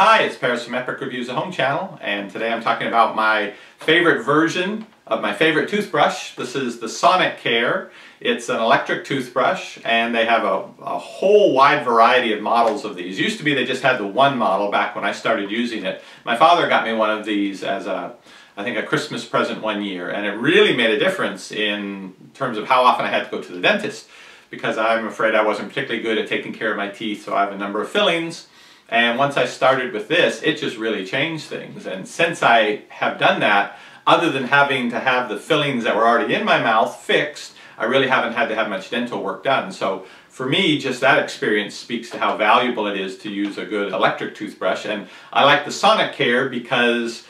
Hi, it's Paris from Epic Reviews, the home channel, and today I'm talking about my favorite version of my favorite toothbrush. This is the Sonicare. It's an electric toothbrush, and they have a whole wide variety of models of these. Used to be they just had the one model back when I started using it. My father got me one of these as I think a Christmas present one year, and it really made a difference in terms of how often I had to go to the dentist, because I'm afraid I wasn't particularly good at taking care of my teeth, so I have a number of fillings. And once I started with this, it just really changed things. And since I have done that, other than having to have the fillings that were already in my mouth fixed, I really haven't had to have much dental work done. So for me, just that experience speaks to how valuable it is to use a good electric toothbrush. And I like the Sonicare because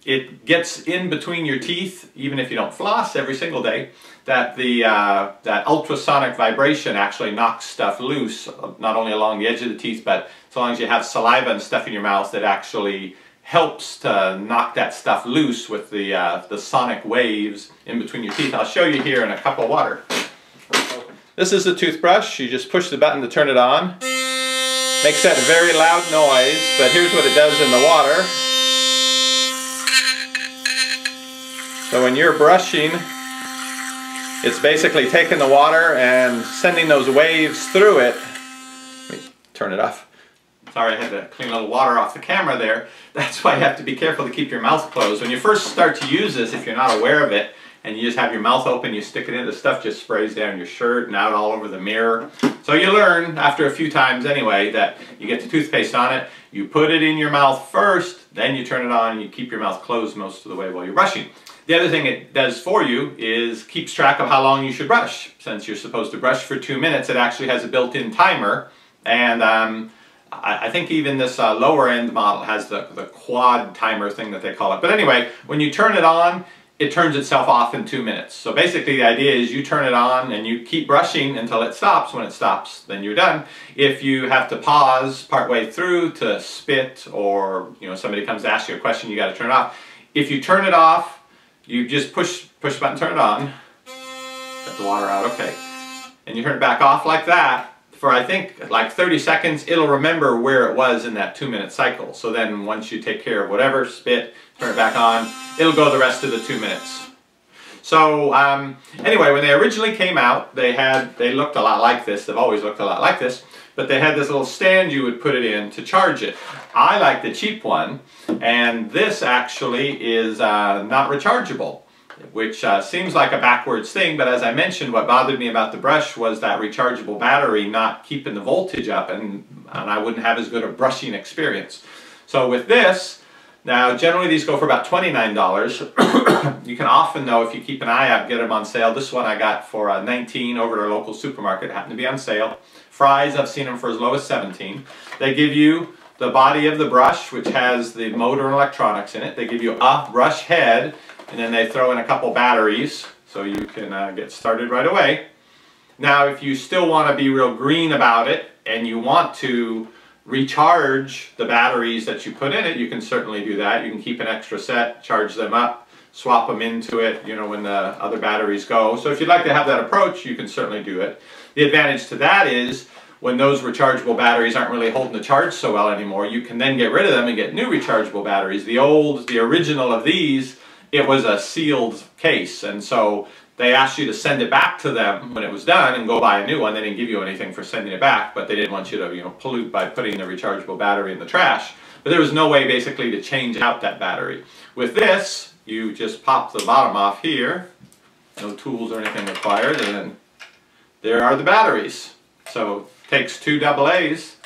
it gets in between your teeth, even if you don't floss every single day. That ultrasonic vibration actually knocks stuff loose, not only along the edge of the teeth, but as long as you have saliva and stuff in your mouth, it actually helps to knock that stuff loose with the sonic waves in between your teeth. I'll show you here in a cup of water. This is the toothbrush. You just push the button to turn it on. Makes that very loud noise, but here's what it does in the water. So when you're brushing, it's basically taking the water and sending those waves through it. Let me turn it off. Sorry, I had to clean a little water off the camera there. That's why you have to be careful to keep your mouth closed. When you first start to use this, if you're not aware of it, and you just have your mouth open, you stick it in, the stuff just sprays down your shirt and out all over the mirror. So you learn, after a few times anyway, that you get the toothpaste on it, you put it in your mouth first, then you turn it on, and you keep your mouth closed most of the way while you're brushing. The other thing it does for you is keeps track of how long you should brush. Since you're supposed to brush for 2 minutes, it actually has a built-in timer. And I think even this lower end model has the quad timer thing that they call it. But anyway, when you turn it on, it turns itself off in 2 minutes. So basically the idea is you turn it on and you keep brushing until it stops. When it stops, then you're done. If you have to pause partway through to spit, or somebody comes to ask you a question, you got to turn it off. If you turn it off, you just push the button, turn it on, got the water out, okay. And you turn it back off like that for I think like 30 seconds. It'll remember where it was in that 2-minute cycle. So then once you take care of whatever, spit, turn it back on, it'll go the rest of the 2 minutes. So anyway, when they originally came out, they looked a lot like this. They've always looked a lot like this. But they had this little stand you would put it in to charge it. I like the cheap one, and this actually is not rechargeable, which seems like a backwards thing, but as I mentioned, what bothered me about the brush was that rechargeable battery not keeping the voltage up, and I wouldn't have as good a brushing experience. So with this, now generally these go for about $29. You can often, though, if you keep an eye out, get them on sale. This one I got for $19 over at our local supermarket. It happened to be on sale. Fry's, I've seen them for as low as $17. They give you the body of the brush, which has the motor and electronics in it. They give you a brush head, and then they throw in a couple batteries so you can get started right away. Now, if you still want to be real green about it and you want to recharge the batteries that you put in it, you can certainly do that. You can keep an extra set, charge them up, swap them into it, when the other batteries go. So if you'd like to have that approach, you can certainly do it. The advantage to that is when those rechargeable batteries aren't really holding the charge so well anymore, you can then get rid of them and get new rechargeable batteries. The original of these, it was a sealed case, and so they asked you to send it back to them when it was done and go buy a new one. They didn't give you anything for sending it back, but they didn't want you to pollute by putting the rechargeable battery in the trash. But there was no way basically to change out that battery. With this, you just pop the bottom off here, no tools or anything required, and then there are the batteries. So it takes 2 AA's,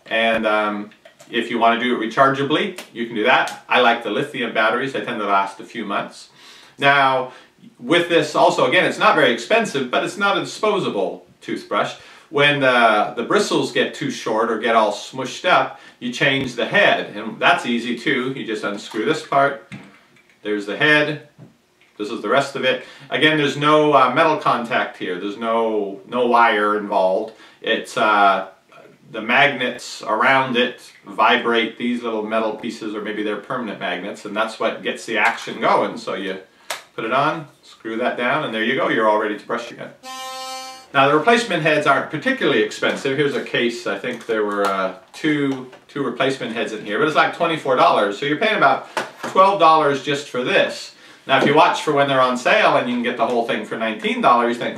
and if you want to do it rechargeably, you can do that. I like the lithium batteries. They tend to last a few months. Now, with this also, again, it's not very expensive, but it's not a disposable toothbrush. When the bristles get too short or get all smushed up, you change the head, and that's easy too. You just unscrew this part. There's the head. This is the rest of it. Again, there's no metal contact here. There's no wire involved. It's the magnets around it vibrate these little metal pieces, or maybe they're permanent magnets, and that's what gets the action going. So you put it on, screw that down, and there you go. You're all ready to brush again. Now the replacement heads aren't particularly expensive. Here's a case. I think there were two replacement heads in here, but it's like $24. So you're paying about $12 just for this. Now if you watch for when they're on sale and you can get the whole thing for $19, you think,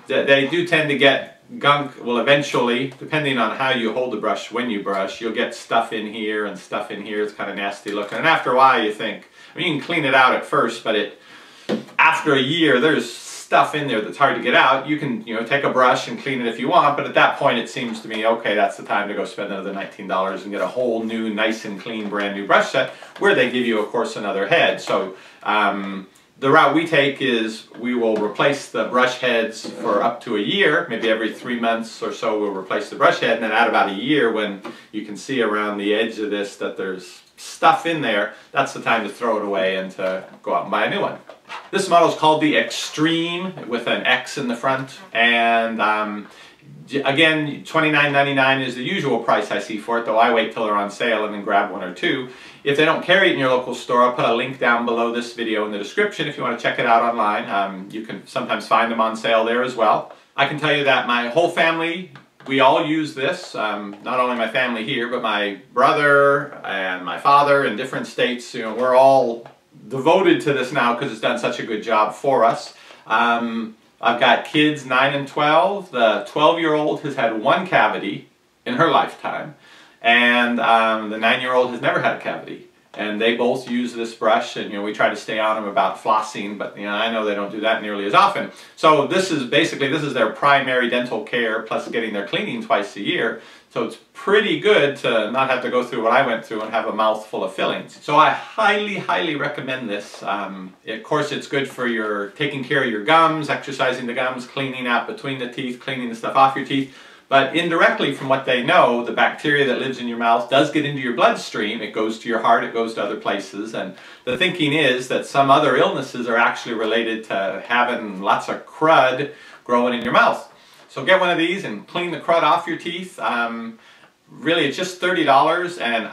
they do tend to get gunk. Well, eventually, depending on how you hold the brush when you brush, you'll get stuff in here and stuff in here. It's kind of nasty looking. And after a while you think, I mean, you can clean it out at first, but after a year, there's stuff in there that's hard to get out. You can, take a brush and clean it if you want, but at that point it seems to me, okay, that's the time to go spend another $19 and get a whole new, nice and clean, brand new brush set, where they give you, of course, another head. So the route we take is we will replace the brush heads for up to a year, maybe every 3 months or so we'll replace the brush head, and then at about a year, when you can see around the edge of this that there's stuff in there, that's the time to throw it away and to go out and buy a new one. This model is called the Extreme with an X in the front, and again, $29.99 is the usual price I see for it, though I wait till they're on sale and then grab one or two. If they don't carry it in your local store, I'll put a link down below this video in the description if you want to check it out online. You can sometimes find them on sale there as well. I can tell you that my whole family, we all use this, not only my family here, but my brother and my father in different states. We're all devoted to this now because it's done such a good job for us. I've got kids 9 and 12. The 12-year-old has had one cavity in her lifetime, and the 9-year-old has never had a cavity. And they both use this brush, and we try to stay on them about flossing, but I know they don't do that nearly as often. So this is their primary dental care, plus getting their cleaning twice a year. So it's pretty good to not have to go through what I went through and have a mouth full of fillings. So I highly, highly recommend this. Of course, it's good for your taking care of your gums, exercising the gums, cleaning out between the teeth, cleaning the stuff off your teeth. But indirectly, from what they know, the bacteria that lives in your mouth does get into your bloodstream. It goes to your heart, it goes to other places. And the thinking is that some other illnesses are actually related to having lots of crud growing in your mouth. So get one of these and clean the crud off your teeth. Really, it's just $30, and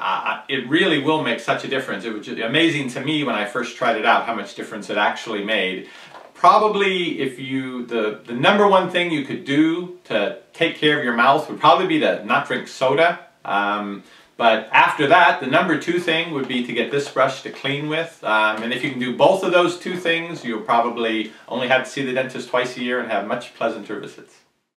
it really will make such a difference. It was just amazing to me when I first tried it out how much difference it actually made. Probably the number one thing you could do to take care of your mouth would probably be to not drink soda. But after that, the number two thing would be to get this brush to clean with. And if you can do both of those two things, you'll probably only have to see the dentist twice a year and have much pleasanter visits.